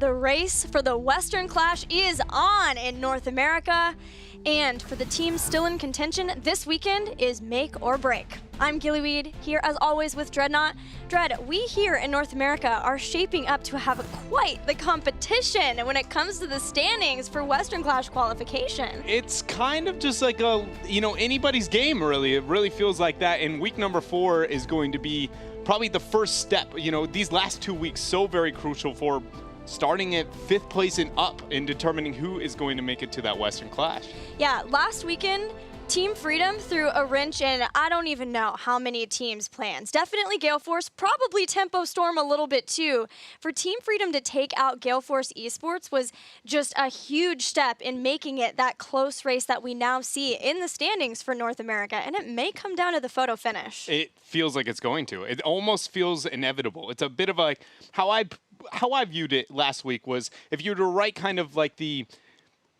The race for the Western Clash is on in North America, and for the teams still in contention, this weekend is make or break. I'm Gillyweed, here as always with Dreadnought. Dread, we here in North America are shaping up to have quite the competition when it comes to the standings for Western Clash qualification. It's kind of just like anybody's game, really. It really feels like that, and week number 4 is going to be probably the first step. These last 2 weeks, so very crucial for starting at 5th place and up in determining who is going to make it to that Western Clash. Yeah, last weekend, Team Freedom threw a wrench in I don't even know how many teams' plans. Definitely Gale Force, probably Tempo Storm a little bit too. For Team Freedom to take out Gale Force Esports was just a huge step in making it that close race that we now see in the standings for North America, and it may come down to the photo finish. It feels like it's going to. It almost feels inevitable. It's a bit of like how I viewed it last week was if you were to write kind of like the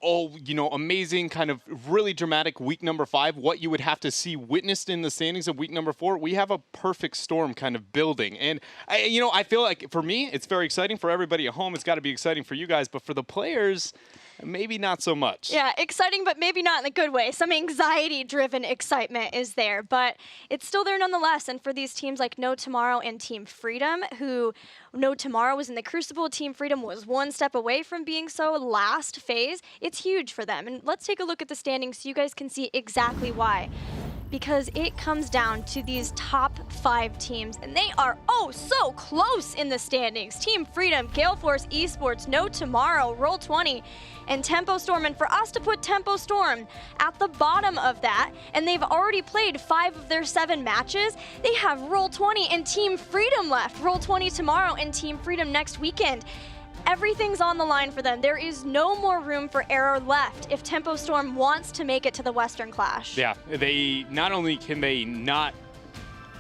amazing kind of really dramatic week number 5, what you would have to see witnessed in the standings of week number 4, we have a perfect storm kind of building. And I feel like for me, it's very exciting. For everybody at home, it's got to be exciting for you guys, but for the players, maybe not so much. Yeah, exciting, but maybe not in a good way. Some anxiety-driven excitement is there, but it's still there nonetheless. And for these teams like No Tomorrow and Team Freedom, who No Tomorrow was in the Crucible, Team Freedom was one step away from being so last phase, it's huge for them. And let's take a look at the standings so you guys can see exactly why. Because it comes down to these top 5 teams, and they are so close in the standings. Team Freedom, Gale Force Esports, No Tomorrow, Roll20, and Tempo Storm. And for us to put Tempo Storm at the bottom of that, and they've already played 5 of their 7 matches, they have Roll20 and Team Freedom left. Roll20 tomorrow and Team Freedom next weekend. Everything's on the line for them. There is no more room for error left if Tempo Storm wants to make it to the Western Clash. Yeah, they not only can they not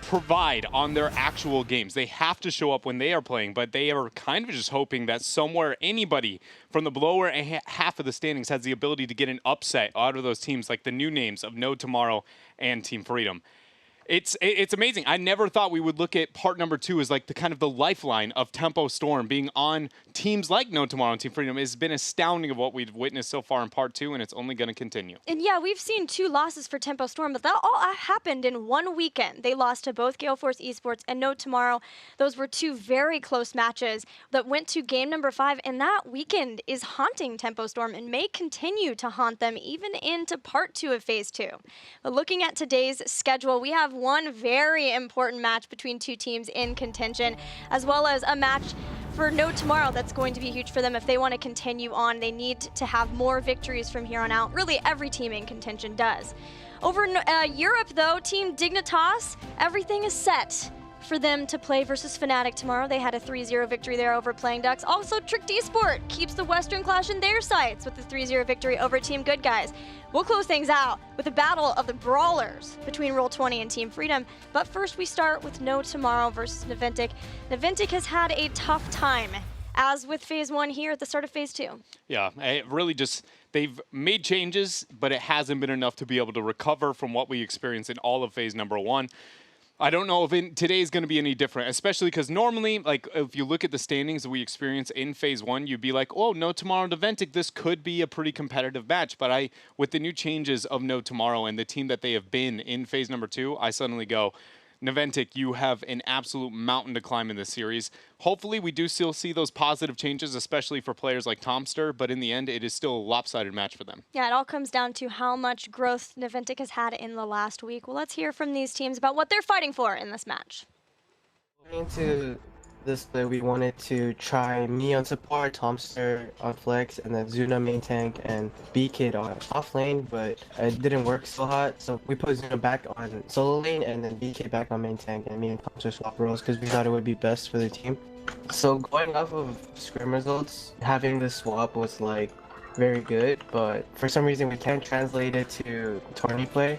provide on their actual games, they have to show up when they are playing, but they are kind of just hoping that somewhere anybody from the lower half of the standings has the ability to get an upset out of those teams, like the new names of No Tomorrow and Team Freedom. It's amazing. I never thought we would look at part number 2 as like the kind of the lifeline of Tempo Storm being on teams like No Tomorrow and Team Freedom. It's been astounding of what we've witnessed so far in part 2, and it's only going to continue. And yeah, we've seen 2 losses for Tempo Storm, but that all happened in one weekend. They lost to both Gale Force Esports and No Tomorrow. Those were 2 very close matches that went to game number 5, and that weekend is haunting Tempo Storm and may continue to haunt them even into part 2 of phase 2. But looking at today's schedule, we have one very important match between 2 teams in contention, as well as a match for No Tomorrow that's going to be huge for them if they want to continue on. They need to have more victories from here on out. Really, every team in contention does. Over in Europe, though, Team Dignitas, everything is set for them to play versus Fnatic tomorrow. They had a 3-0 victory there over Playing Ducks. Also, Tricked Esport keeps the Western Clash in their sights with the 3-0 victory over Team Good Guys. We'll close things out with a battle of the brawlers between Roll20 and Team Freedom. But first, we start with No Tomorrow versus Naventic. Naventic has had a tough time, as with phase 1 here at the start of phase 2. Yeah, it really just, they've made changes, but it hasn't been enough to be able to recover from what we experienced in all of phase number 1. I don't know if today is going to be any different, especially because normally, like, if you look at the standings that we experience in phase 1, you'd be like, oh, No Tomorrow and Naventic, this could be a pretty competitive match. But with the new changes of No Tomorrow and the team that they have been in phase number 2, I suddenly go, Naventic, you have an absolute mountain to climb in this series. Hopefully, we do still see those positive changes, especially for players like Tomster, but in the end, it is still a lopsided match for them. Yeah, it all comes down to how much growth Naventic has had in the last week. Well, let's hear from these teams about what they're fighting for in this match. Into this play, we wanted to try me on support, Tomster on flex, and then Zuna main tank and B-Kid on off lane, but it didn't work so hot, so we put Zuna back on solo lane and then B-Kid back on main tank, and me and Tomster swap roles because we thought it would be best for the team. So going off of scrim results, having this swap was like very good, but for some reason we can't translate it to tourney play.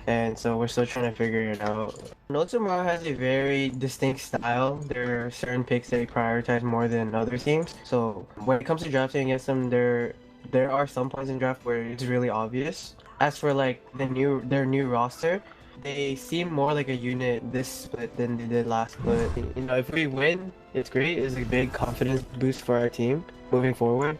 And so we're still trying to figure it out. No Tomorrow has a very distinct style. There are certain picks they prioritize more than other teams. So when it comes to drafting against them, there are some points in draft where it's really obvious. As for like their new roster, They seem more like a unit this split than they did last split. You know, if we win, it's great. It's a big confidence boost for our team moving forward.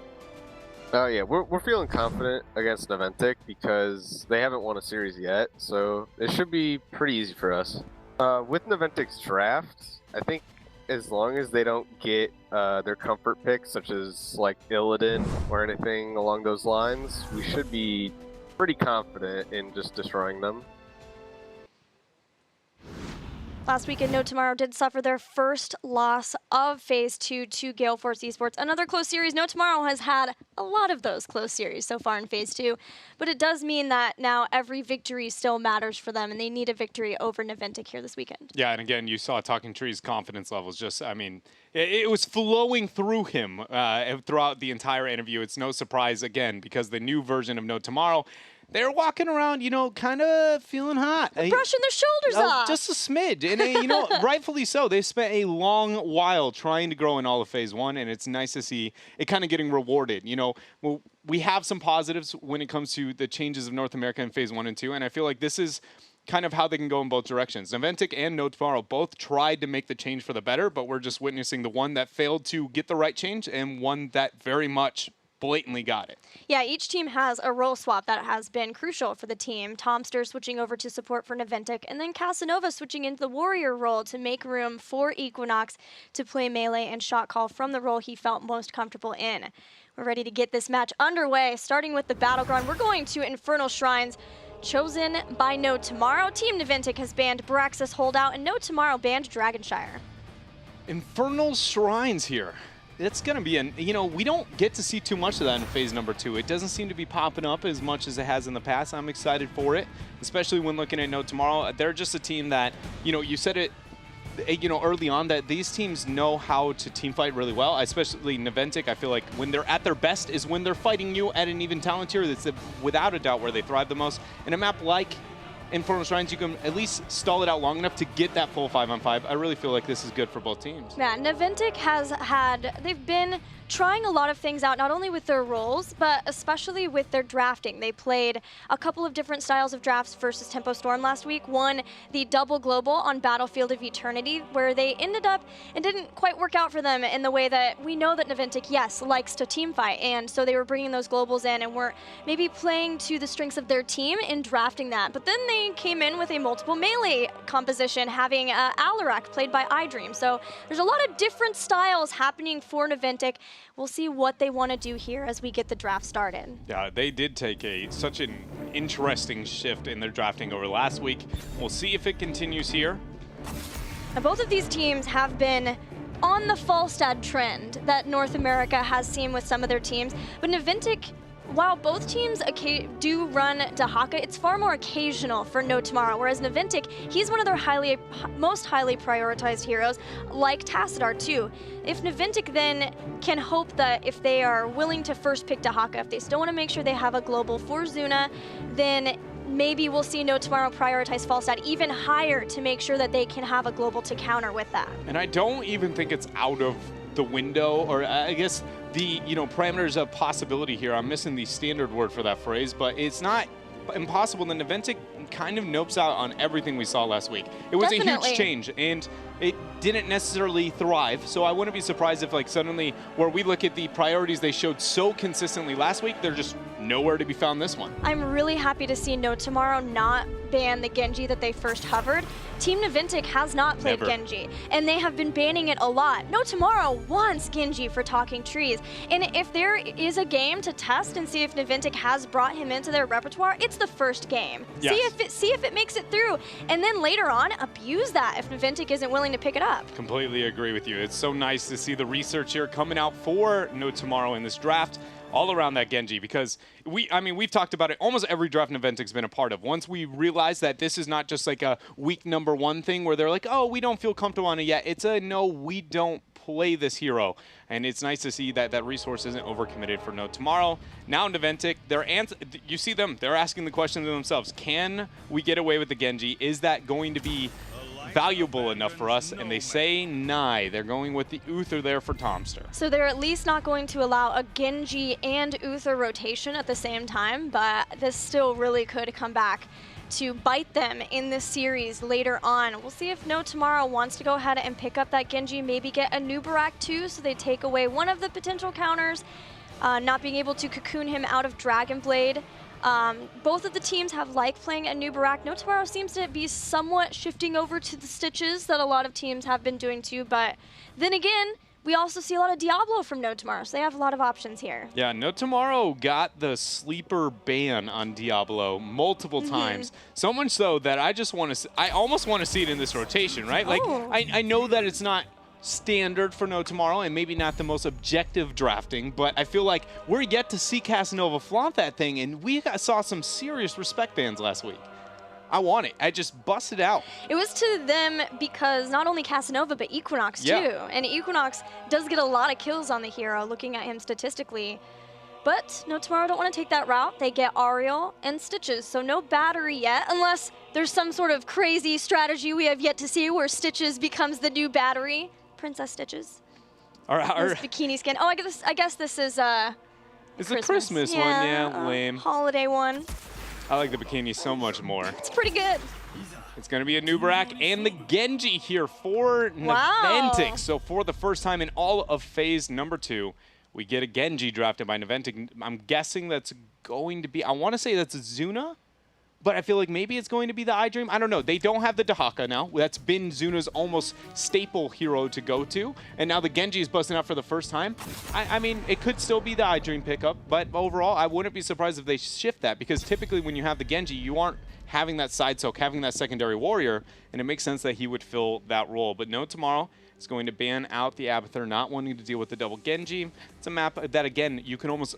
Oh yeah, we're feeling confident against Naventic because they haven't won a series yet, so it should be pretty easy for us. With Naventic's draft, I think as long as they don't get their comfort picks, such as like Illidan or anything along those lines, we should be pretty confident in just destroying them. Last weekend, No Tomorrow did suffer their first loss of Phase 2 to Gale Force Esports. Another close series. No Tomorrow has had a lot of those close series so far in Phase 2, but it does mean that now every victory still matters for them, and they need a victory over Naventic here this weekend. Yeah, and again, you saw Talking Tree's confidence levels just, I mean, it was flowing through him throughout the entire interview. It's no surprise, again, because the new version of No Tomorrow, they're walking around, you know, kind of feeling hot. Brushing their shoulders off. Just a smidge. And, you know, rightfully so. They spent a long while trying to grow in all of Phase 1, and it's nice to see it kind of getting rewarded. You know, well, we have some positives when it comes to the changes of North America in Phase 1 and 2, and I feel like this is kind of how they can go in both directions. Naventic and No Tomorrow both tried to make the change for the better, but we're just witnessing the one that failed to get the right change and one that very much blatantly got it. Yeah, each team has a role swap that has been crucial for the team. Tomster switching over to support for Naventic, and then Casanova switching into the warrior role to make room for Equinox to play melee and shot call from the role he felt most comfortable in. We're ready to get this match underway, starting with the battleground. We're going to Infernal Shrines, chosen by No Tomorrow. Team Naventic has banned Braxis Holdout, and No Tomorrow banned Dragonshire. Infernal Shrines here. It's going to be you know, we don't get to see too much of that in Phase number 2. It doesn't seem to be popping up as much as it has in the past. I'm excited for it, especially when looking at No Tomorrow. They're just a team that, you know, you said it, you know, early on that these teams know how to team fight really well, especially Naventic. I feel like when they're at their best is when they're fighting you at an even talent tier. That's without a doubt where they thrive the most. In a map like Infernal Shrines, you can at least stall it out long enough to get that full 5-on-5. I really feel like this is good for both teams. Yeah, Naventic they've been trying a lot of things out, not only with their roles, but especially with their drafting. They played a couple of different styles of drafts versus Tempo Storm last week. One, the double global on Battlefield of Eternity, where they ended up, it didn't quite work out for them in the way that we know that Naventic, yes, likes to team fight. And so they were bringing those globals in and were maybe playing to the strengths of their team in drafting that. But then they came in with a multiple melee composition, having Alarak played by iDream. So there's a lot of different styles happening for Naventic. We'll see what they want to do here as we get the draft started. Yeah, they did take such an interesting shift in their drafting over last week. We'll see if it continues here. Now, both of these teams have been on the Falstad trend that North America has seen with some of their teams, but Naventic, while both teams do run Dahaka, it's far more occasional for No Tomorrow, whereas Naventic, he's one of their most highly prioritized heroes, like Tassadar too. If Naventic then can hope that if they are willing to first pick Dahaka, if they still want to make sure they have a global for Zuna, then maybe we'll see No Tomorrow prioritize Falstad even higher to make sure that they can have a global to counter with that. And I don't even think it's out of the window, or I guess the, you know, parameters of possibility here. I'm missing the standard word for that phrase, but it's not impossible that Naventic kind of nopes out on everything we saw last week. It was Definitely. a huge change, and it didn't necessarily thrive, so I wouldn't be surprised if, like, suddenly, where we look at the priorities they showed so consistently last week, they're just nowhere to be found this one. I'm really happy to see No Tomorrow not ban the Genji that they first hovered. Team Naventic has not played Never. Genji, and they have been banning it a lot. No Tomorrow wants Genji for Talking Trees, and if there is a game to test and see if Naventic has brought him into their repertoire, it's the first game. Yes. See if it makes it through, and then later on, abuse that if Naventic isn't willing to pick it up. Completely agree with you. It's so nice to see the research here coming out for No Tomorrow in this draft, all around that Genji, because we've talked about it. Almost every draft Naventic's been a part of. Once we realize that this is not just like a week number 1 thing where they're like, oh, we don't feel comfortable on it yet. It's a no, we don't play this hero. And it's nice to see that that resource isn't overcommitted for No Tomorrow. Now Naventic, you see them, they're asking the question to themselves, can we get away with the Genji? Is that going to be valuable enough for us, and they say Nye. They're going with the Uther there for Tomster. So they're at least not going to allow a Genji and Uther rotation at the same time, but this still really could come back to bite them in this series later on. We'll see if No Tomorrow wants to go ahead and pick up that Genji, maybe get a new Barak too, so they take away one of the potential counters, not being able to cocoon him out of Dragon Blade. Both of the teams have liked playing a new Barak. No Tomorrow seems to be somewhat shifting over to the Stitches that a lot of teams have been doing too, but then again, we also see a lot of Diablo from No Tomorrow, so they have a lot of options here. Yeah, No Tomorrow got the sleeper ban on Diablo multiple times. So much so that I just want to, I almost want to see it in this rotation, right? Like, I know that it's not standard for No Tomorrow and maybe not the most objective drafting, but I feel like we're yet to see Casanova flaunt that thing, and we saw some serious respect bans last week. I want it. I just busted out. It was to them because not only Casanova, but Equinox too. And Equinox does get a lot of kills on the hero, looking at him statistically. But No Tomorrow don't want to take that route. They get Ariel and Stitches, so no battery yet, unless there's some sort of crazy strategy we have yet to see where Stitches becomes the new battery. Princess Stitches. This bikini skin. Oh, I guess this is it's a Christmas one, yeah, lame. Holiday one. I like the bikini so much more. It's pretty good. It's going to be a new Barak and the Genji here for Naventic. So for the first time in all of phase number 2, we get a Genji drafted by Naventic. I'm guessing that's going to be, I want to say that's Zuna, but I feel like maybe it's going to be the iDream. I don't know. They don't have the Dahaka now. That's been Zuna's almost staple hero to go to. And now the Genji is busting out for the first time. I mean, it could still be the iDream pickup, but overall, I wouldn't be surprised if they shift that, because typically when you have the Genji, you aren't having that side soak, having that secondary warrior, and it makes sense that he would fill that role. But No Tomorrow is going to ban out the Abathur, not wanting to deal with the double Genji. It's a map that, again, you can almost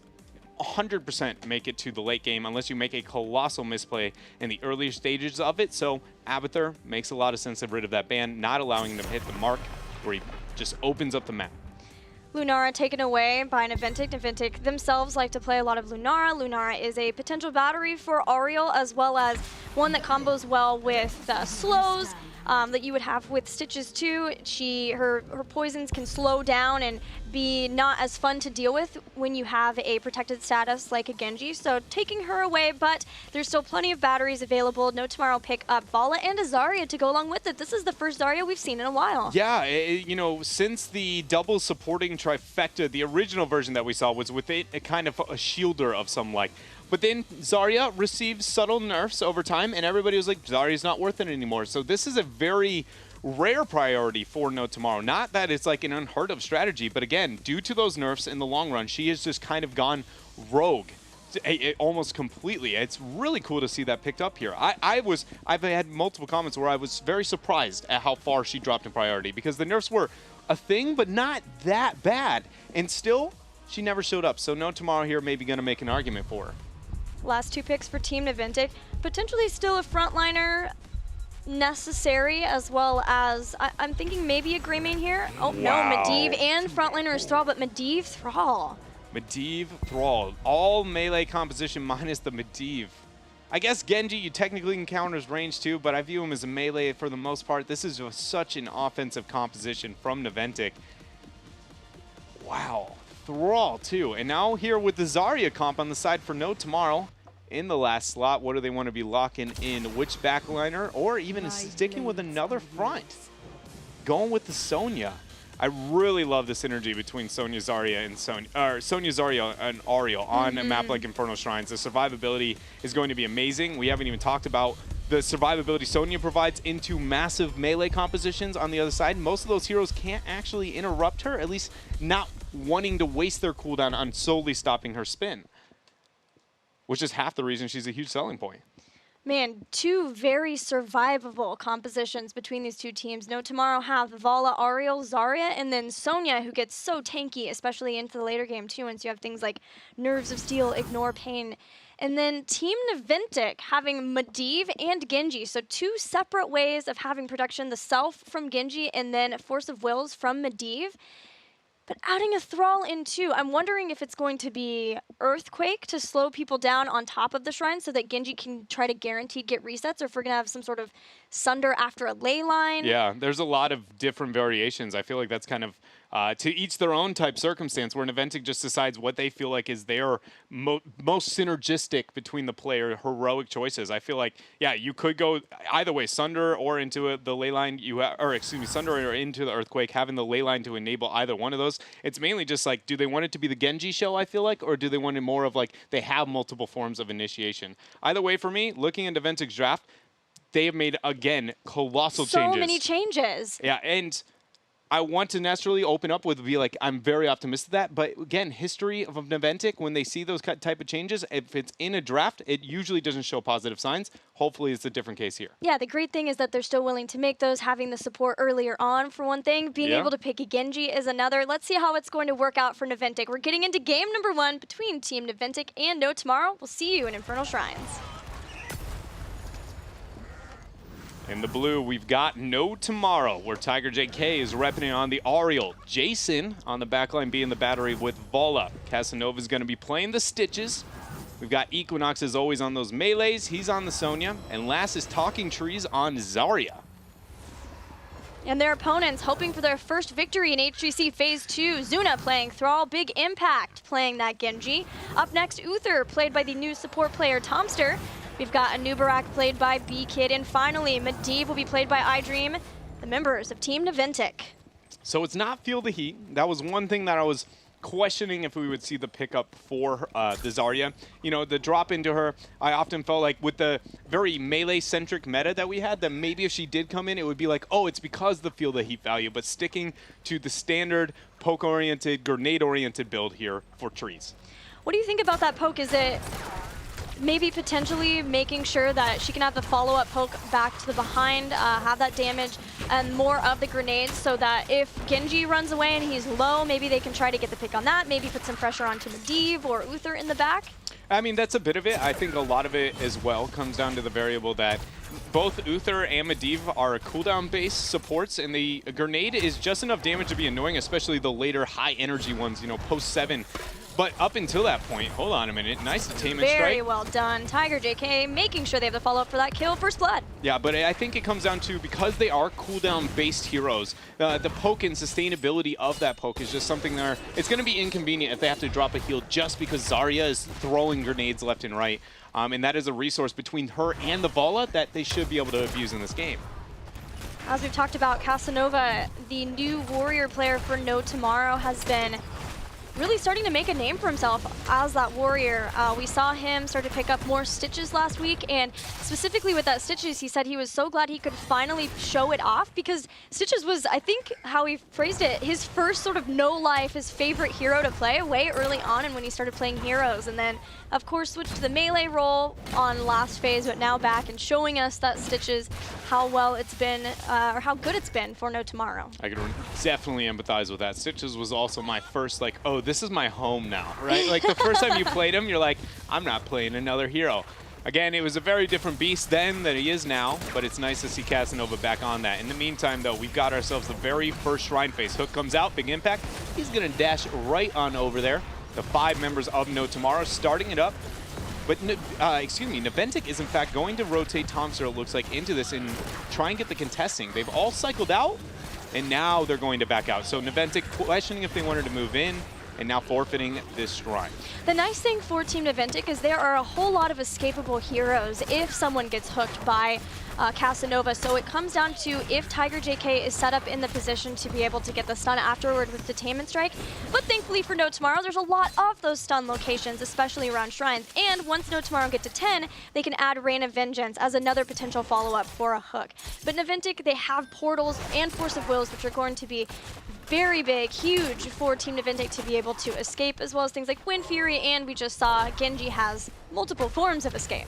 100% make it to the late game unless you make a colossal misplay in the earlier stages of it. So Abathur makes a lot of sense to get rid of that ban, not allowing him to hit the mark where he just opens up the map. Lunara taken away by Naventic. Naventic themselves like to play a lot of Lunara. Lunara is a potential battery for Ariel, as well as one that combos well with slows that you would have with Stitches too. Her poisons can slow down and be not as fun to deal with when you have a protected status like a Genji. So taking her away, but there's still plenty of batteries available. No Tomorrow pick up Vala and a Zarya to go along with it. This is the first Zarya we've seen in a while. Yeah, you know, since the double supporting trifecta, the original version that we saw was with a kind of a shielder of some like. But then Zarya received subtle nerfs over time, and everybody was like, Zarya's not worth it anymore. So this is a very rare priority for No Tomorrow. Not that it's like an unheard of strategy, but again, due to those nerfs in the long run, she has just kind of gone rogue almost completely. It's really cool to see that picked up here. I've had multiple comments where I was very surprised at how far she dropped in priority, because the nerfs were a thing, but not that bad. And still, she never showed up. So No Tomorrow here maybe going to make an argument for her. Last 2 picks for Team Naventic. Potentially still a frontliner necessary, as well as, I'm thinking maybe a Greymane here. Oh, no, Medivh and frontliner is Thrall, but Medivh Thrall. Medivh Thrall. All melee composition minus the Medivh. I guess Genji, you technically can counter his range too, but I view him as a melee for the most part. This is just such an offensive composition from Naventic. Wow. Thrall too. And now here with the Zarya comp on the side for No Tomorrow in the last slot. What do they want to be locking in? Which backliner, or even sticking with another front? Going with the Sonya. I really love the synergy between Sonya Zarya and Sonya Zarya and Ariel on a map like Infernal Shrines. The survivability is going to be amazing. We haven't even talked about the survivability Sonya provides into massive melee compositions on the other side. Most of those heroes can't actually interrupt her, at least not wanting to waste their cooldown on solely stopping her spin, which is half the reason she's a huge selling point. Man, 2 very survivable compositions between these 2 teams. No Tomorrow have Vala, Ariel, Zarya, and then Sonya, who gets so tanky, especially into the later game too, once you have things like Nerves of Steel, Ignore Pain. And then Team Naventic having Medivh and Genji, so 2 separate ways of having protection, the Self from Genji and then Force of Wills from Medivh. But adding a Thrall in too, I'm wondering if it's going to be Earthquake to slow people down on top of the shrine so that Genji can try to guaranteed get resets, or if we're going to have some sort of Sunder after a ley line. Yeah, there's a lot of different variations. I feel like that's kind of to each their own type circumstance, where Naventic just decides what they feel like is their most synergistic between the player heroic choices. I feel like, yeah, you could go either way, Sunder or into the ley line, Sunder or into the Earthquake, having the ley line to enable either one of those. It's mainly just like, do they want it to be the Genji show, I feel like, or do they want it more of like they have multiple forms of initiation? Either way, for me, looking at Naventic's draft, they have made, again, colossal changes. So many changes. Yeah, and I want to naturally open up with be like, I'm very optimistic of that. But again, history of Naventic, when they see those type of changes, if it's in a draft, it usually doesn't show positive signs. Hopefully it's a different case here. Yeah, the great thing is that they're still willing to make those, having the support earlier on for one thing. Being able to pick a Genji is another. Let's see how it's going to work out for Naventic. We're getting into game number 1 between Team Naventic and No Tomorrow. We'll see you in Infernal Shrines. In the blue, we've got No Tomorrow, where Tiger JK is repping it on the Ariel. Jason on the backline being the battery with Vola. Casanova is going to be playing the Stitches. We've got Equinox as always on those melees. He's on the Sonya. And last is Talking Trees on Zarya. And their opponents hoping for their first victory in HGC Phase 2. Zuna playing Thrall, Big Impact playing that Genji. Up next, Uther, played by the new support player Tomster. We've got Anubarak played by B-Kid, and finally, Medivh will be played by iDream, the members of Team Naventic. So it's not Feel the Heat. That was one thing that I was questioning if we would see the pickup for the Zarya. You know, the drop into her, I often felt like with the very melee-centric meta that we had, that maybe if she did come in, it would be like, oh, it's because the Feel the Heat value, but sticking to the standard poke-oriented, grenade-oriented build here for Trees. What do you think about that poke? Is it maybe potentially making sure that she can have the follow-up poke back to the behind, have that damage, and more of the grenades, so that if Genji runs away and he's low, maybe they can try to get the pick on that, maybe put some pressure onto Medivh or Uther in the back? I mean, that's a bit of it. I think a lot of it as well comes down to the variable that both Uther and Medivh are cooldown-based supports, and the grenade is just enough damage to be annoying, especially the later high-energy ones, you know, post-7. But up until that point, hold on a minute, nice attainment strike. Very well done. Tiger JK making sure they have the follow-up for that kill, first blood. Yeah, but I think it comes down to, because they are cooldown-based heroes, the poke and sustainability of that poke is just something there. It's going to be inconvenient if they have to drop a heal just because Zarya is throwing grenades left and right. And that is a resource between her and the Vola that they should be able to abuse in this game. As we've talked about, Casanova, the new warrior player for No Tomorrow, has been really starting to make a name for himself as that warrior. We saw him start to pick up more Stitches last week, and specifically with that Stitches, he said he was so glad he could finally show it off, because Stitches was, I think how he phrased it, his first sort of no-life, his favorite hero to play way early on, and when he started playing heroes, and then of course switched to the melee role on last phase, but now back and showing us that Stitches, how well it's been, or how good it's been for No Tomorrow. I can definitely empathize with that. Stitches was also my first, like, oh, this is my home now, right? Like the first time you played him, you're like, I'm not playing another hero. Again, it was a very different beast then than he is now, but it's nice to see Casanova back on that. In the meantime, though, we've got ourselves the very first Shrine phase. Hook comes out, Big Impact. He's going to dash right on over there. The 5 members of No Tomorrow starting it up. But, Naventic is in fact going to rotate Tomster, it looks like, into this and try and get the contesting. They've all cycled out, and now they're going to back out. So Naventic questioning if they wanted to move in, and now forfeiting this Shrine. The nice thing for Team Naventic is there are a whole lot of escapable heroes if someone gets hooked by Casanova. So it comes down to if Tiger JK is set up in the position to be able to get the stun afterward with Detainment Strike. But thankfully for No Tomorrow, there's a lot of those stun locations, especially around Shrines. And once No Tomorrow get to 10, they can add Rain of Vengeance as another potential follow-up for a hook. But Naventic, they have portals and Force of Wills, which are going to be very big, huge for Team Naventic to be able to escape, as well as things like Wind Fury, and we just saw Genji has multiple forms of escape.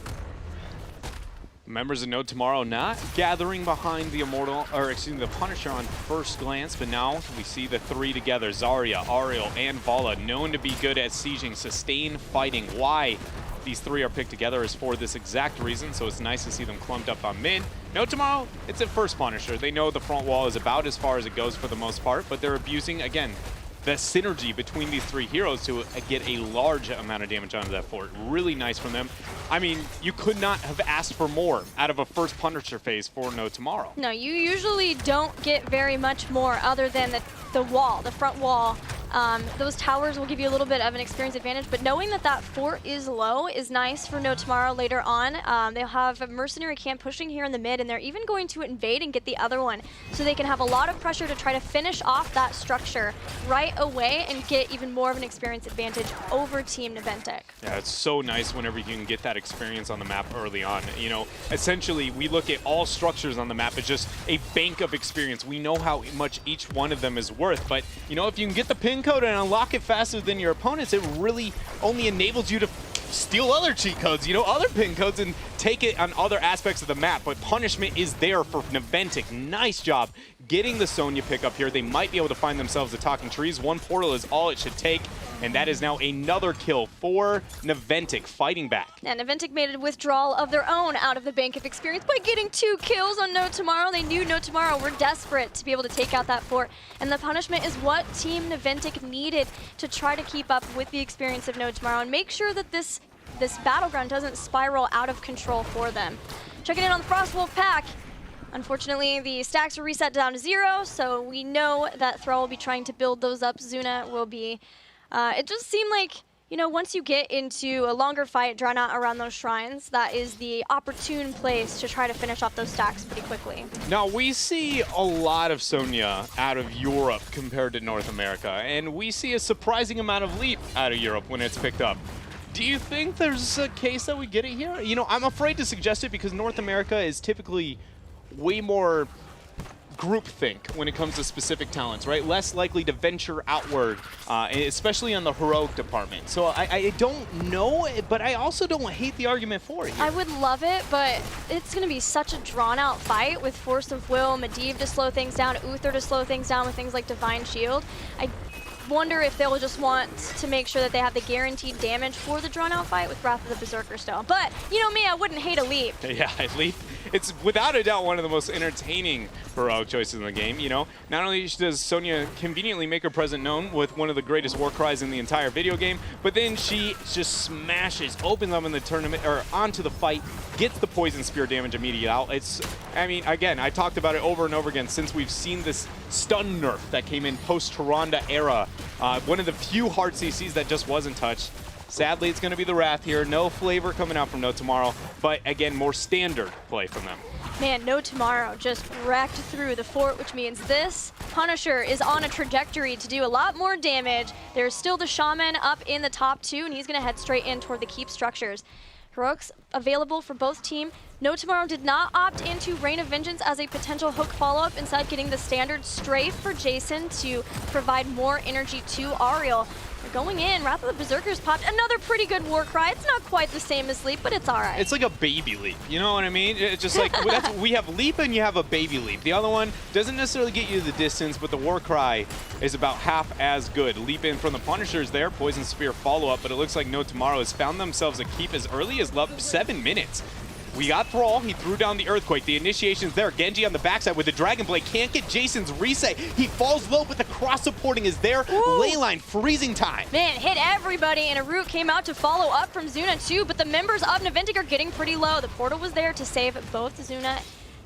Members of No Tomorrow not gathering behind the the Punisher on first glance, but now we see the 3 together. Zarya, Ariel, and Vola, known to be good at sieging, sustained fighting. Why these 3 are picked together is for this exact reason, so it's nice to see them clumped up on mid. No Tomorrow, it's a first Punisher. They know the front wall is about as far as it goes for the most part, but they're abusing, again, the synergy between these three heroes to get a large amount of damage onto that fort. Really nice from them. I mean, you could not have asked for more out of a first Punisher phase for No Tomorrow. No, you usually don't get very much more other than the wall, the front wall. Those towers will give you a little bit of an experience advantage, but knowing that that fort is low is nice for No Tomorrow later on. They'll have a mercenary camp pushing here in the mid, and they're even going to invade and get the other one, so they can have a lot of pressure to try to finish off that structure right away and get even more of an experience advantage over Team Naventic. Yeah, it's so nice whenever you can get that experience on the map early on. You know, essentially, we look at all structures on the map as just a bank of experience. We know how much each one of them is worth, but, you know, if you can get the pin code and unlock it faster than your opponents, it really only enables you to steal other cheat codes, you know, other pin codes, and take it on other aspects of the map. But punishment is there for Naventic. Nice job getting the Sonya pick up here. They might be able to find themselves the talking trees. One portal is all it should take, and that is now another kill for Naventic, fighting back. And Naventic made a withdrawal of their own out of the bank of experience by getting 2 kills on No Tomorrow. They knew No Tomorrow were desperate to be able to take out that fort, and the punishment is what Team Naventic needed to try to keep up with the experience of No Tomorrow and make sure that this battleground doesn't spiral out of control for them. Checking in on the Frostwolf pack. Unfortunately, the stacks are reset down to 0, so we know that Thrall will be trying to build those up. Zuna will be... it just seemed like, you know, once you get into a longer fight drawn out around those shrines, that is the opportune place to try to finish off those stacks pretty quickly. Now, we see a lot of Sonya out of Europe compared to North America, and we see a surprising amount of Leap out of Europe when it's picked up. Do you think there's a case that we get it here? You know, I'm afraid to suggest it because North America is typically way more groupthink when it comes to specific talents, right? Less likely to venture outward, especially on the heroic department. So I don't know, but I also don't hate the argument for it here. I would love it, but it's going to be such a drawn-out fight with Force of Will, Medivh to slow things down, Uther to slow things down with things like Divine Shield. I wonder if they'll just want to make sure that they have the guaranteed damage for the drawn-out fight with Wrath of the Berserker still. But, you know me, I wouldn't hate a Leap. Yeah, Leap. It's without a doubt one of the most entertaining heroic choices in the game, you know. Not only does Sonya conveniently make her presence known with one of the greatest war cries in the entire video game, but then she just smashes, opens up in the tournament, or onto the fight, gets the Poison Spear damage immediate out. It's, I mean, again, I talked about it over and over again since we've seen this stun nerf that came in post-Tyrande era. One of the few hard CCs that just wasn't touched. Sadly, it's going to be the Wrath here. No flavor coming out from No Tomorrow, but again, more standard play from them. Man, No Tomorrow just wrecked through the fort, which means this Punisher is on a trajectory to do a lot more damage. There's still the Shaman up in the top 2, and he's going to head straight in toward the keep structures. Heroics available for both team. No Tomorrow did not opt into Reign of Vengeance as a potential hook follow-up, instead getting the standard strafe for Jason to provide more energy to Ariel. They're going in. Wrath of the Berserkers popped another pretty good war cry. It's not quite the same as Leap, but it's all right. It's like a baby Leap, you know what I mean? It's just like, we have Leap and you have a baby Leap. The other one doesn't necessarily get you the distance, but the war cry is about half as good. Leap in from the Punishers there, Poison Spear follow-up, but it looks like No Tomorrow has found themselves a keep as early as 7 minutes. We got Thrall, he threw down the Earthquake. The initiation's there. Genji on the backside with the Dragon Blade. Can't get Jason's reset. He falls low, but the cross supporting is there. Leyline, freezing time. Man, hit everybody, and a root came out to follow up from Zuna too, but the members of Naventic are getting pretty low. The portal was there to save both Zuna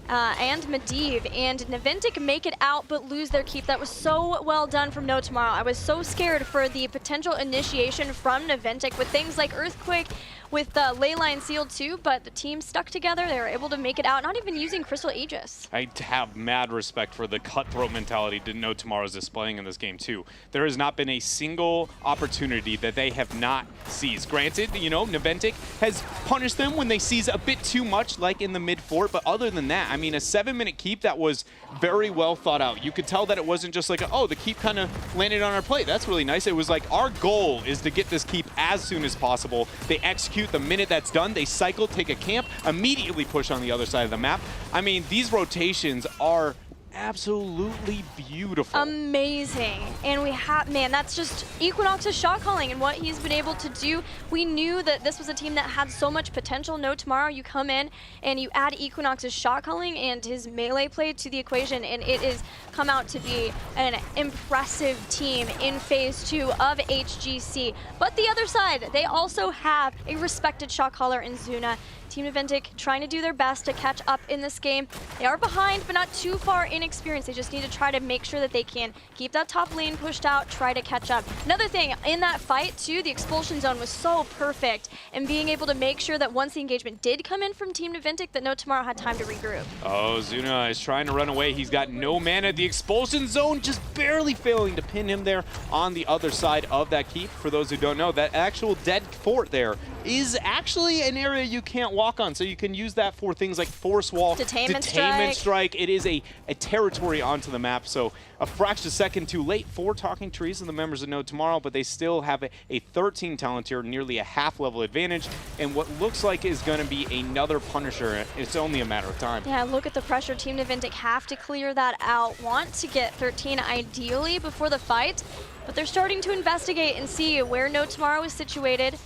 and Medivh, and Naventic make it out but lose their keep. That was so well done from No Tomorrow. I was so scared for the potential initiation from Naventic with things like Earthquake, with the Leyline sealed too, but the team stuck together. They were able to make it out, not even using Crystal Aegis. I have mad respect for the cutthroat mentality that No Tomorrow's displaying in this game too. There has not been a single opportunity that they have not seized. Granted, you know, Naventic has punished them when they seize a bit too much, like in the mid-fort, but other than that, I mean, a 7-minute keep that was very well thought out. You could tell that it wasn't just like, oh, the keep kind of landed on our plate. That's really nice. It was like, our goal is to get this keep as soon as possible. They execute the minute that's done. They cycle, take a camp, immediately push on the other side of the map. I mean, these rotations are absolutely beautiful. Amazing. And we have, man, that's just Equinox's shot calling and what he's been able to do. We knew that this was a team that had so much potential. No Tomorrow, you come in and you add Equinox's shot calling and his melee play to the equation, and it has come out to be an impressive team in phase 2 of HGC. But the other side, they also have a respected shot caller in Zuna. Team Naventic trying to do their best to catch up in this game. They are behind, but not too far in experience. They just need to try to make sure that they can keep that top lane pushed out, try to catch up. Another thing, in that fight too, the expulsion zone was so perfect, and being able to make sure that once the engagement did come in from Team Naventic, that No Tomorrow had time to regroup. Oh, Zuna is trying to run away. He's got no mana. The expulsion zone just barely failing to pin him there on the other side of that keep. For those who don't know, that actual dead fort there is actually an area you can't walk on, so you can use that for things like force wall, detainment strike. It is a territory onto the map, so a fraction of a second too late for Talking Trees and the members of No Tomorrow, but they still have a 13 talent here, nearly a half-level advantage, and what looks like is going to be another Punisher. It's only a matter of time. Yeah, look at the pressure. Team Naventic have to clear that out. Want to get 13 ideally before the fight, but they're starting to investigate and see where No Tomorrow is situated.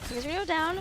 Here's we go down.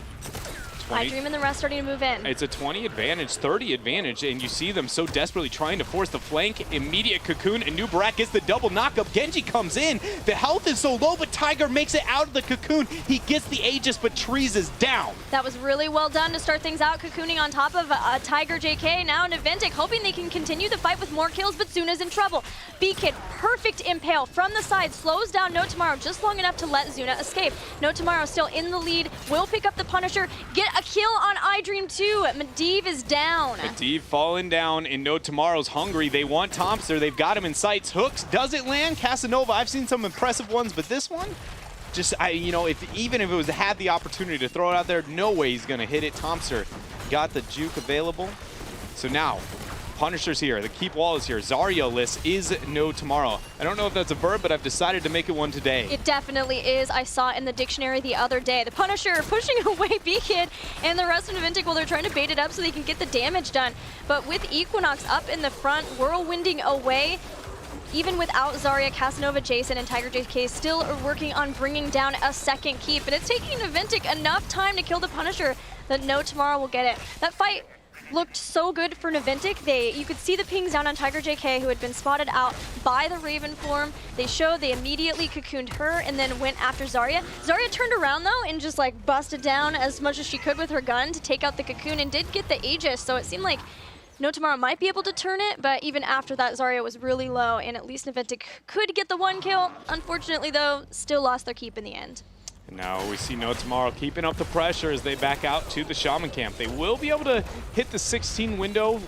iDream and the rest starting to move in. It's a 20 advantage, 30 advantage, and you see them so desperately trying to force the flank. Immediate cocoon, and Nubarak gets the double knockup. Genji comes in. The health is so low, but Tiger makes it out of the cocoon. He gets the Aegis, but Trees is down. That was really well done to start things out. Cocooning on top of Tiger JK. Now Naventic hoping they can continue the fight with more kills, but Zuna's in trouble. B-Kid, perfect impale from the side, slows down No Tomorrow just long enough to let Zuna escape. No Tomorrow still in the lead, will pick up the Punisher, get a kill on iDream too. Medivh is down. Medivh falling down, and No Tomorrow's hungry. They want Thompster. They've got him in sights. Hooks, does it land? Casanova, I've seen some impressive ones, but this one, just, even if it was had the opportunity to throw it out there, no way he's going to hit it. Thompster got the juke available. So now, Punisher's here. The keep wall is here. Zarya-less is No Tomorrow. I don't know if that's a verb, but I've decided to make it one today. It definitely is. I saw it in the dictionary the other day. The Punisher pushing away B-Kid and the rest of Naventic while they're trying to bait it up so they can get the damage done. But with Equinox up in the front, whirlwinding away, even without Zarya, Casanova, Jason, and Tiger JK still are working on bringing down a second keep. But it's taking Naventic enough time to kill the Punisher that No Tomorrow will get it. That fight looked so good for Naventic. You could see the pings down on Tiger JK, who had been spotted out by the Raven form. They immediately cocooned her and then went after Zarya. Zarya turned around though and just like busted down as much as she could with her gun to take out the cocoon and did get the Aegis, so it seemed like No Tomorrow might be able to turn it, but even after that, Zarya was really low, and at least Naventic could get the one kill. Unfortunately though, still lost their keep in the end. And now we see No Tomorrow keeping up the pressure as they back out to the Shaman camp. They will be able to hit the 16 window,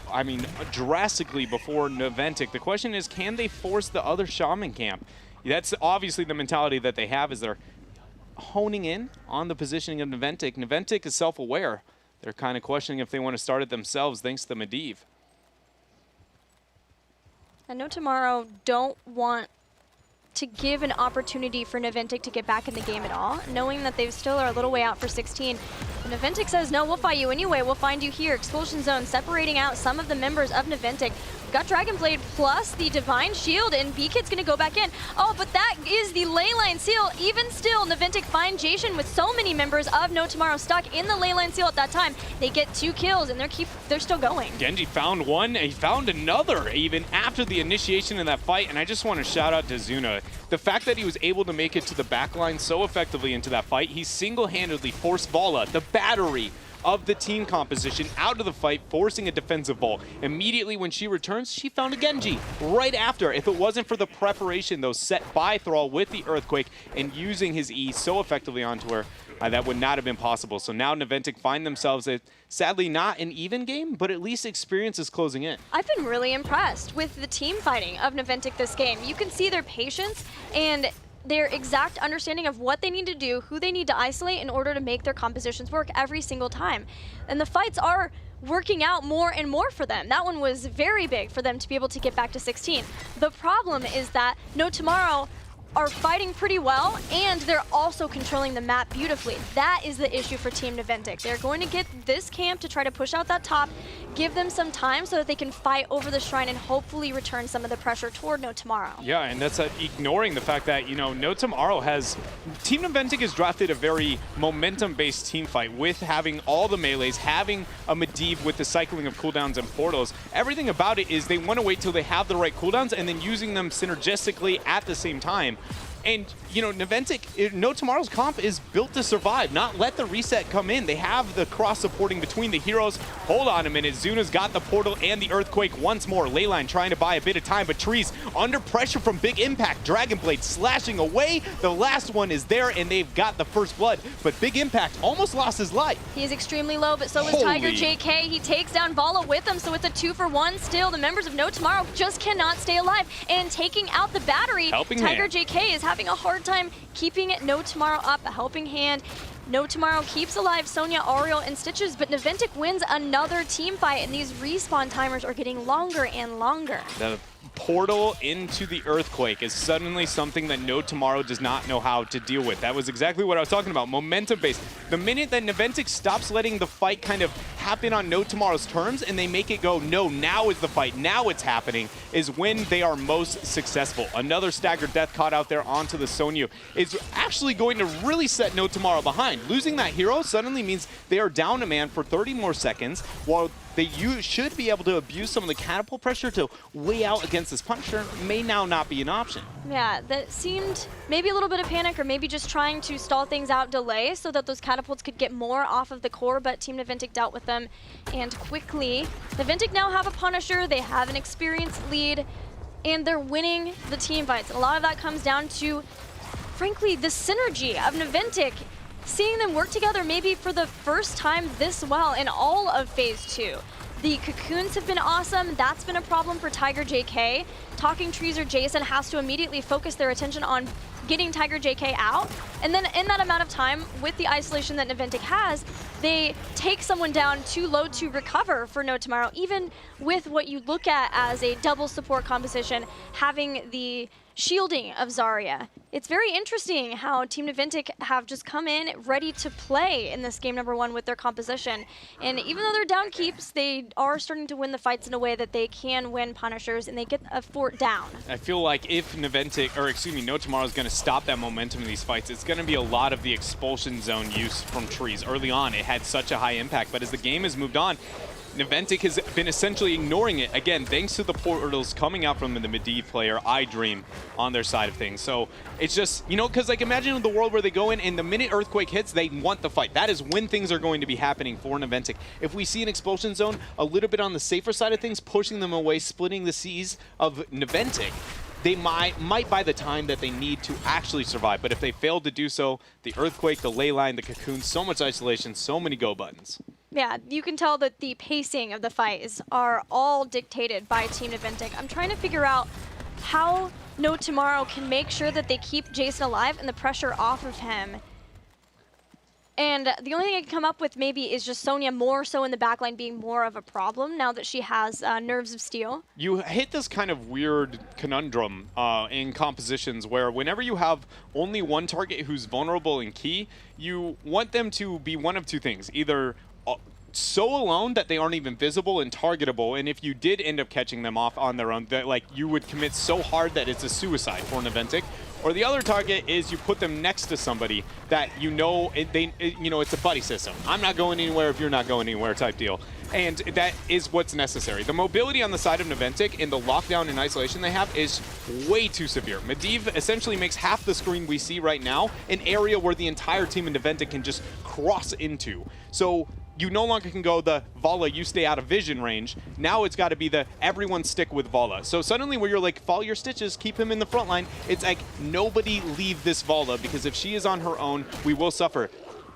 drastically before Naventic. The question is, can they force the other Shaman camp? That's obviously the mentality that they have, is they're honing in on the positioning of Naventic. Naventic is self-aware. They're kind of questioning if they want to start it themselves thanks to Medivh. And No Tomorrow don't want to give an opportunity for Naventic to get back in the game at all, knowing that they still are a little way out for 16. And Naventic says, no, we'll fight you anyway. We'll find you here. Expulsion zone separating out some of the members of Naventic. Got Dragon Blade plus the Divine Shield, and B-Kid's gonna go back in. Oh, but that is the Leyline Seal. Even still, Naventic find Jason with so many members of No Tomorrow stuck in the Leyline Seal at that time. They get 2 kills, and they're still going. Genji found one, he found another even after the initiation of that fight, and I just want to shout out to Zuna. The fact that he was able to make it to the backline so effectively into that fight, he single-handedly forced Vala, the battery of the team composition, out of the fight, forcing a defensive vault. Immediately when she returns, she found a Genji right after. If it wasn't for the preparation, though, set by Thrall with the Earthquake and using his E so effectively onto her, that would not have been possible. So now Naventic find themselves at, sadly, not an even game, but at least experience is closing in. I've been really impressed with the team fighting of Naventic this game. You can see their patience and their exact understanding of what they need to do, who they need to isolate in order to make their compositions work every single time. And the fights are working out more and more for them. That one was very big for them to be able to get back to 16. The problem is that No Tomorrow are fighting pretty well, and they're also controlling the map beautifully. That is the issue for Team Naventic. They're going to get this camp to try to push out that top, give them some time so that they can fight over the shrine and hopefully return some of the pressure toward No Tomorrow. Yeah, and that's ignoring the fact that, you know, No Tomorrow has... Team Naventic has drafted a very momentum-based team fight with having all the melees, having a Medivh with the cycling of cooldowns and portals. Everything about it is they want to wait till they have the right cooldowns and then using them synergistically at the same time. And, you know, Naventic, No Tomorrow's comp is built to survive, not let the reset come in. They have the cross-supporting between the heroes. Hold on a minute. Zuna's got the portal and the Earthquake once more. Leyline trying to buy a bit of time, but Trees under pressure from Big Impact. Dragon Blade slashing away. The last one is there, and they've got the first blood. But Big Impact almost lost his life. He is extremely low, but so is Tiger JK. He takes down Vala with him, so it's a 2-for-1 still. The members of No Tomorrow just cannot stay alive. And taking out the battery, Tiger JK is having a hard time keeping No Tomorrow up. A helping hand. No Tomorrow keeps alive Sonya, Ariel, and Stitches, but Naventic wins another team fight, and these respawn timers are getting longer and longer. The portal into the Earthquake is suddenly something that No Tomorrow does not know how to deal with. That was exactly what I was talking about, momentum-based. The minute that Naventic stops letting the fight kind of happen on No Tomorrow's terms and they make it go, no, now is the fight, now it's happening, is when they are most successful. Another staggered death caught out there onto the Sonya is actually going to really set No Tomorrow behind. Losing that hero suddenly means they are down a man for 30 more seconds, while they should be able to abuse some of the catapult pressure to weigh out against this Punisher may now not be an option. Yeah, that seemed maybe a little bit of panic or maybe just trying to stall things out, delay, so that those catapults could get more off of the core, but Team Naventic dealt with them and quickly. Naventic now have a Punisher, they have an experienced lead, and they're winning the team fights. And a lot of that comes down to, frankly, the synergy of Naventic. Seeing them work together maybe for the first time this well in all of Phase 2. The cocoons have been awesome. That's been a problem for Tiger JK. Talking Trees or Jason has to immediately focus their attention on getting Tiger JK out. And then in that amount of time, with the isolation that Naventic has, they take someone down too low to recover for No Tomorrow. Even with what you look at as a double support composition, having the shielding of Zarya. It's very interesting how Team Naventic have just come in ready to play in this game number 1 with their composition. And even though they're down keeps, they are starting to win the fights in a way that they can win Punishers and they get a fort down. I feel like if Naventic, or excuse me, No Tomorrow is going to stop that momentum in these fights, it's going to be a lot of the expulsion zone use from Trees. Early on, it had such a high impact, but as the game has moved on, Naventic has been essentially ignoring it, again, thanks to the portals coming out from the Medivh player, iDream, on their side of things. So it's just, you know, because like imagine the world where they go in and the minute Earthquake hits, they want the fight. That is when things are going to be happening for Naventic. If we see an expulsion zone a little bit on the safer side of things, pushing them away, splitting the seas of Naventic, they might buy the time that they need to actually survive. But if they fail to do so, the Earthquake, the Leyline, the Cocoon, so much isolation, so many go buttons. Yeah, you can tell that the pacing of the fights are all dictated by Team Naventic. I'm trying to figure out how No Tomorrow can make sure that they keep Jason alive and the pressure off of him. And the only thing I can come up with maybe is just Sonya more so in the backline being more of a problem now that she has Nerves of Steel. You hit this kind of weird conundrum in compositions where whenever you have only one target who's vulnerable and key, you want them to be one of two things. Either so alone that they aren't even visible and targetable, and if you did end up catching them off on their own, that like you would commit so hard that it's a suicide for Naventic. Or the other target is you put them next to somebody that you know, it's a buddy system. I'm not going anywhere if you're not going anywhere type deal. And that is what's necessary. The mobility on the side of Naventic and the lockdown and isolation they have is way too severe. Medivh essentially makes half the screen we see right now an area where the entire team in Naventic can just cross into. So you no longer can go the Vala, you stay out of vision range. Now it's got to be the everyone stick with Vala. So suddenly where you're like, follow your Stitches, keep him in the front line, it's like nobody leave this Vala because if she is on her own, we will suffer.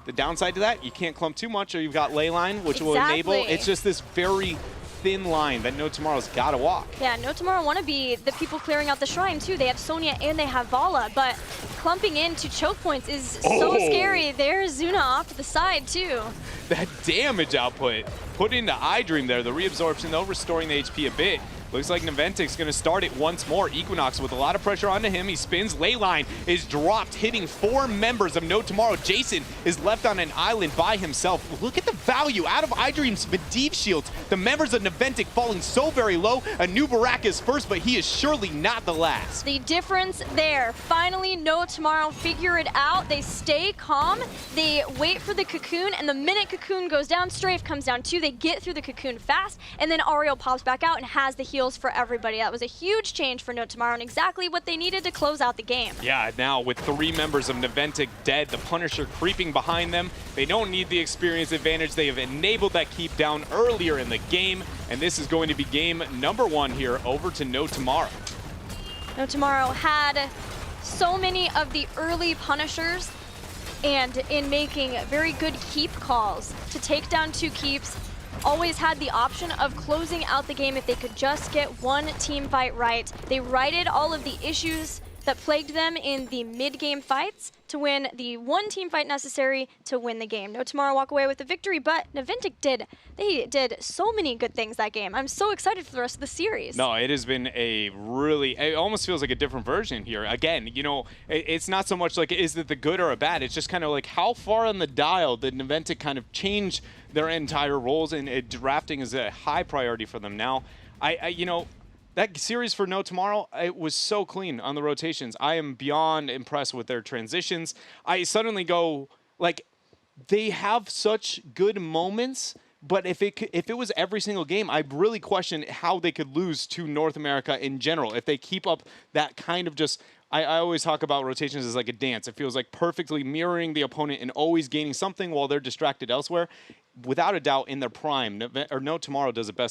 The downside to that, you can't clump too much or you've got Leyline, which will enable. It's just this very thin line that No Tomorrow's got to walk. Yeah, No Tomorrow want to be the people clearing out the shrine too. They have Sonya and they have Vala, but clumping into choke points is so scary. There's Zuna off to the side too. That damage output put into iDream there, the reabsorption, though, restoring the HP a bit. Looks like Naventic's going to start it once more. Equinox with a lot of pressure onto him. He spins. Leyline is dropped, hitting 4 members of No Tomorrow. Jason is left on an island by himself. Look at the value out of iDream's Medivh shields. The members of Naventic falling so very low. Anubarak is first, but he is surely not the last. The difference there. Finally, No Tomorrow figure it out. They stay calm. They wait for the cocoon, and the minute cocoon goes down, Strafe comes down too. They get through the cocoon fast, and then Ariel pops back out and has the heals for everybody. That was a huge change for No Tomorrow and exactly what they needed to close out the game. Yeah, now with 3 members of Naventic dead, the Punisher creeping behind them, they don't need the experience advantage. They have enabled that keep down earlier in the game, and this is going to be game number 1 here over to No Tomorrow. No Tomorrow had so many of the early Punishers, and in making very good keep calls to take down 2 keeps, always had the option of closing out the game if they could just get one team fight right. They righted all of the issues that plagued them in the mid-game fights to win the one team fight necessary to win the game. No Tomorrow walk away with the victory, but Naventic did so many good things that game. I'm so excited for the rest of the series. No, it has been a really, it almost feels like a different version here. Again, you know, it's not so much like, is it the good or a bad? It's just kind of like, how far on the dial did Naventic kind of change their entire roles, and drafting is a high priority for them now. You know, that series for No Tomorrow, it was so clean on the rotations. I am beyond impressed with their transitions. I suddenly go, like, they have such good moments, but if it was every single game, I really question how they could lose to North America in general. If they keep up that kind of just, I always talk about rotations as like a dance. It feels like perfectly mirroring the opponent and always gaining something while they're distracted elsewhere. Without a doubt, in their prime, No Tomorrow does it best.